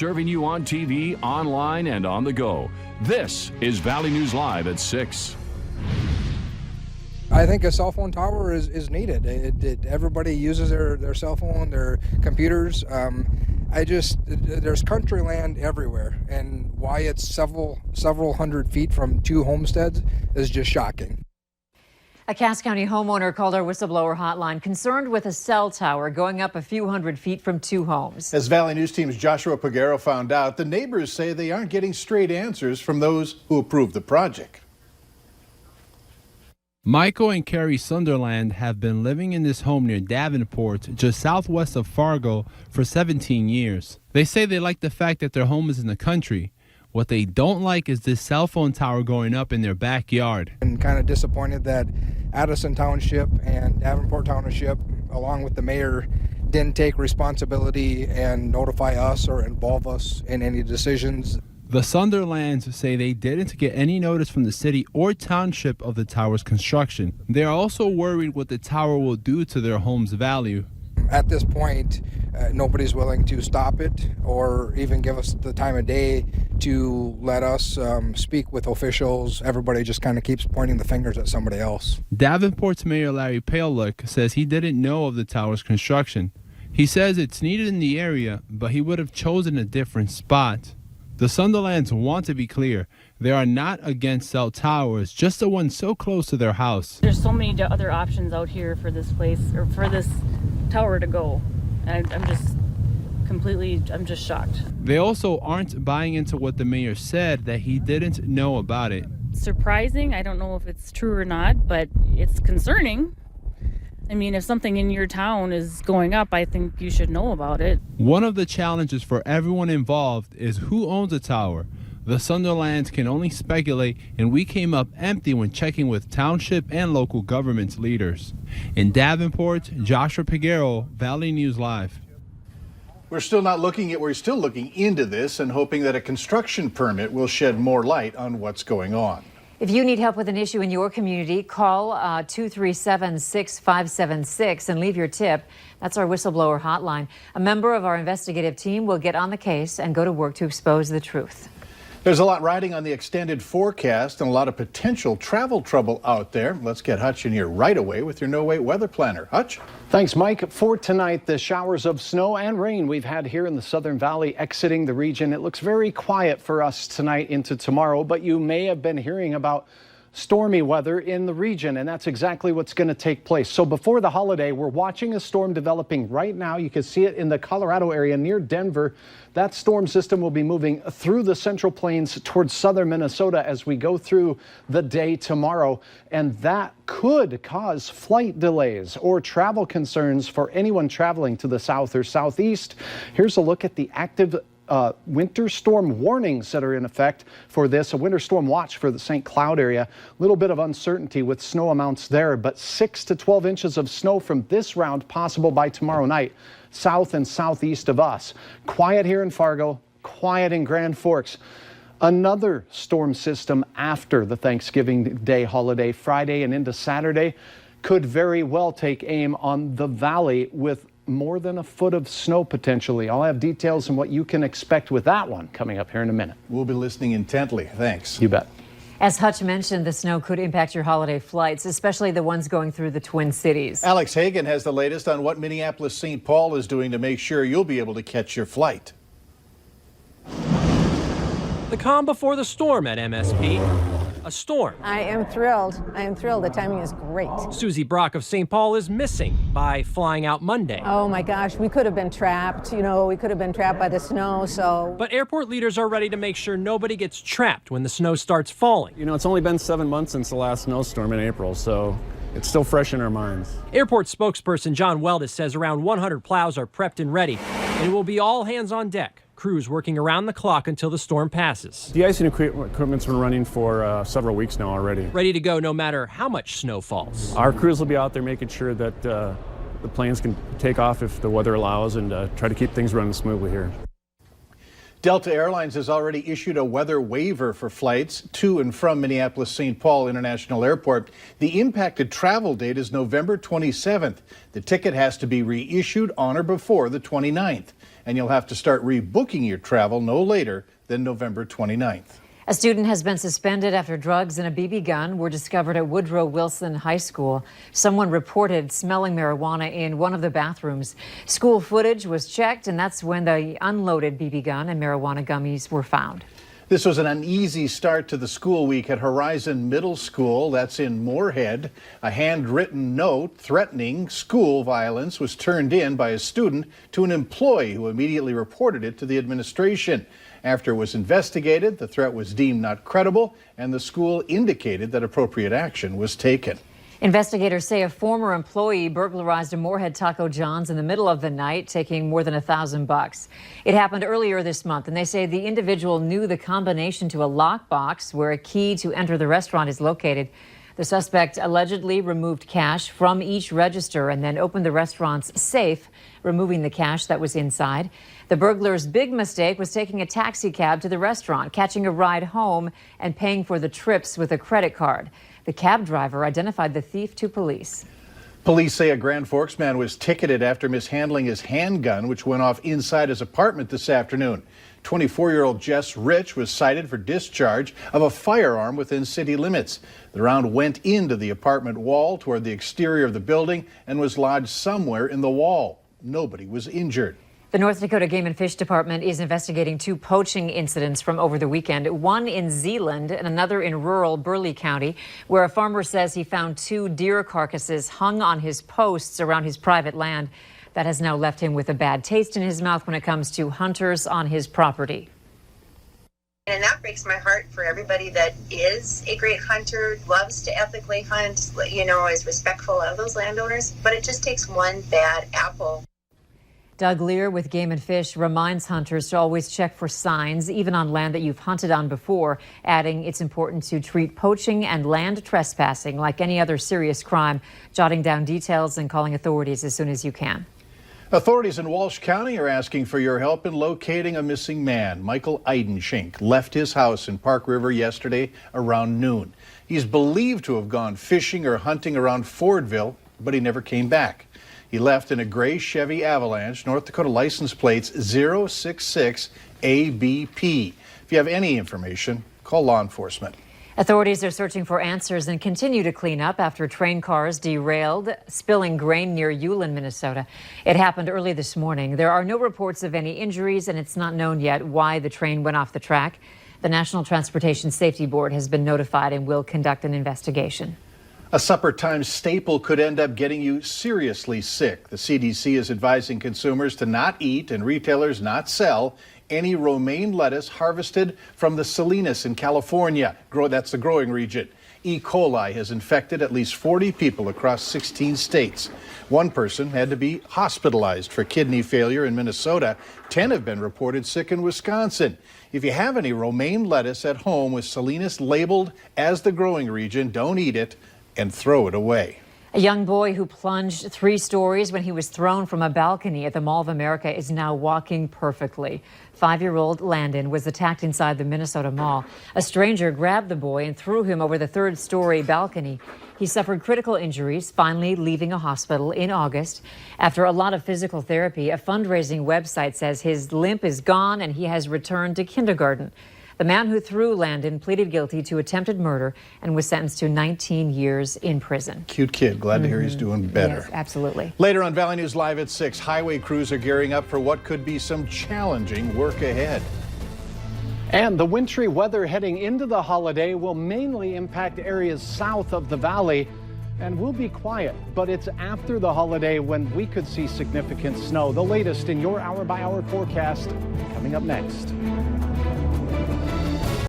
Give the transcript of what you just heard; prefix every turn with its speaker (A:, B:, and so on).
A: serving you on TV, online, and on the go. This is Valley News Live at 6.
B: I think a cell phone tower is needed. Everybody uses their cell phone, their computers. There's country land everywhere, and why it's several hundred feet from two homesteads is just shocking.
C: A Cass County homeowner called our whistleblower hotline concerned with a cell tower going up a few hundred feet from two homes.
D: As Valley News Team's Joshua Peguero found out, the neighbors say they aren't getting straight answers from those who approved the project.
E: Michael and Carrie Sunderland have been living in this home near Davenport, just southwest of Fargo, for 17 years. They say they like the fact that their home is in the country. What they don't like is this cell phone tower going up in their backyard.
B: And kind of disappointed that Addison Township and Davenport Township, along with the mayor, didn't take responsibility and notify us or involve us in any decisions.
E: The Sunderlands say they didn't get any notice from the city or township of the tower's construction. They are also worried what the tower will do to their home's value.
B: At this point, nobody's willing to stop it or even give us the time of day to let us speak with officials. Everybody just kind of keeps pointing the fingers at somebody else.
E: Davenport's Mayor Larry Paleluck says he didn't know of the tower's construction. He says it's needed in the area, but he would have chosen a different spot. The Sunderlands want to be clear. They are not against cell towers, just the one so close to their house.
F: There's so many other options out here for this place, or for this tower to go. And I'm just shocked.
E: They also aren't buying into what the mayor said, that he didn't know about it.
F: Surprising. I don't know if it's true or not, but it's concerning. I mean, if something in your town is going up, I think you should know about it.
E: One of the challenges for everyone involved is who owns the tower. The Sunderlands can only speculate, and we came up empty when checking with township and local government leaders. In Davenport, Joshua Peguero, Valley News Live.
D: We're still looking into this and hoping that a construction permit will shed more light on what's going on.
C: If you need help with an issue in your community, call 237-6576 and leave your tip. That's our whistleblower hotline. A member of our investigative team will get on the case and go to work to expose the truth.
D: There's a lot riding on the extended forecast and a lot of potential travel trouble out there. Let's get Hutch in here right away with your no-wait weather planner. Hutch?
G: Thanks, Mike. For tonight, the showers of snow and rain we've had here in the Southern Valley exiting the region. It looks very quiet for us tonight into tomorrow, but you may have been hearing about stormy weather in the region, and that's exactly what's going to take place. So before the holiday, we're watching a storm developing right now. You can see it in the Colorado area near Denver. That storm system will be moving through the Central Plains towards southern Minnesota as we go through the day tomorrow, and that could cause flight delays or travel concerns for anyone traveling to the south or southeast. Here's a look at the active winter storm warnings that are in effect for this. A winter storm watch for the St. Cloud area. A little bit of uncertainty with snow amounts there, but 6 to 12 inches of snow from this round possible by tomorrow night, south and southeast of us. Quiet here in Fargo, quiet in Grand Forks. Another storm system after the Thanksgiving Day holiday, Friday and into Saturday, could very well take aim on the valley with more than a foot of snow potentially. I'll have details on what you can expect with that one coming up here in a minute.
D: We'll be listening intently. Thanks.
G: You bet.
C: As Hutch mentioned, the snow could impact your holiday flights, especially the ones going through the Twin Cities.
D: Alex Hagan has the latest on what Minneapolis-St. Paul is doing to make sure you'll be able to catch your flight.
H: The calm before the storm at MSP. A storm.
I: I am thrilled. I am thrilled. The timing is great.
H: Susie Brock of St. Paul is missing by flying out Monday.
I: Oh my gosh, we could have been trapped. You know, we could have been trapped by the snow, so.
H: But airport leaders are ready to make sure nobody gets trapped when the snow starts falling.
J: You know, it's only been 7 months since the last snowstorm in April, so it's still fresh in our minds.
H: Airport spokesperson John Weldis says around 100 plows are prepped and ready, and it will be all hands on deck. Crews working around the clock until the storm passes.
J: De-icing equipment's been running for several weeks now already.
H: Ready to go no matter how much snow falls.
J: Our crews will be out there making sure that the planes can take off if the weather allows and try to keep things running smoothly here.
D: Delta Airlines has already issued a weather waiver for flights to and from Minneapolis-St. Paul International Airport. The impacted travel date is November 27th. The ticket has to be reissued on or before the 29th. and you'll have to start rebooking your travel no later than November 29th.
C: A student has been suspended after drugs and a BB gun were discovered at Woodrow Wilson High School. Someone reported smelling marijuana in one of the bathrooms. School footage was checked, and that's when the unloaded BB gun and marijuana gummies were found.
D: This was an uneasy start to the school week at Horizon Middle School. That's in Moorhead. A handwritten note threatening school violence was turned in by a student to an employee who immediately reported it to the administration. After it was investigated, the threat was deemed not credible, and the school indicated that appropriate action was taken.
C: Investigators say a former employee burglarized a Moorhead Taco John's in the middle of the night, taking more than $1,000. It happened earlier this month, and they say the individual knew the combination to a lockbox where a key to enter the restaurant is located. The suspect allegedly removed cash from each register and then opened the restaurant's safe, removing the cash that was inside. The burglar's big mistake was taking a taxi cab to the restaurant, catching a ride home, and paying for the trips with a credit card. The cab driver identified the thief to police.
D: Police say a Grand Forks man was ticketed after mishandling his handgun, which went off inside his apartment this afternoon. 24-year-old Jess Rich was cited for discharge of a firearm within city limits. The round went into the apartment wall toward the exterior of the building and was lodged somewhere in the wall. Nobody was injured.
C: The North Dakota Game and Fish Department is investigating 2 poaching incidents from over the weekend, one in Zeeland and another in rural Burleigh County, where a farmer says he found 2 deer carcasses hung on his posts around his private land. That has now left him with a bad taste in his mouth when it comes to hunters on his property.
K: And that breaks my heart for everybody that is a great hunter, loves to ethically hunt, is respectful of those landowners, but it just takes one bad apple.
C: Doug Lear with Game and Fish reminds hunters to always check for signs, even on land that you've hunted on before, adding it's important to treat poaching and land trespassing like any other serious crime, jotting down details and calling authorities as soon as you can.
D: Authorities in Walsh County are asking for your help in locating a missing man. Michael Eidenschink left his house in Park River yesterday around noon. He's believed to have gone fishing or hunting around Fordville, but he never came back. He left in a gray Chevy Avalanche, North Dakota license plates 066 ABP. If you have any information, call law enforcement.
C: Authorities are searching for answers and continue to clean up after train cars derailed, spilling grain near Ulen, Minnesota. It happened early this morning. There are no reports of any injuries, and it's not known yet why the train went off the track. The National Transportation Safety Board has been notified and will conduct an investigation.
D: A supper time staple could end up getting you seriously sick. The CDC is advising consumers to not eat and retailers not sell any romaine lettuce harvested from the Salinas in California. That's the growing region. E. coli has infected at least 40 people across 16 states. One person had to be hospitalized for kidney failure in Minnesota. 10 have been reported sick in Wisconsin. If you have any romaine lettuce at home with Salinas labeled as the growing region, don't eat it and throw it away.
C: A young boy who plunged 3 stories when he was thrown from a balcony at the Mall of America is now walking perfectly. 5-year-old Landon was attacked inside the Minnesota Mall. A stranger grabbed the boy and threw him over the 3rd-story balcony. He suffered critical injuries, finally leaving a hospital in August. After a lot of physical therapy, a fundraising website says his limp is gone and he has returned to kindergarten. The man who threw Landon pleaded guilty to attempted murder and was sentenced to 19 years in prison.
D: Cute kid. Glad to hear he's doing better.
C: Yes, absolutely.
D: Later on Valley News Live at 6, highway crews are gearing up for what could be some challenging work ahead.
G: And the wintry weather heading into the holiday will mainly impact areas south of the valley and will be quiet, but it's after the holiday when we could see significant snow. The latest in your hour-by-hour forecast coming up next.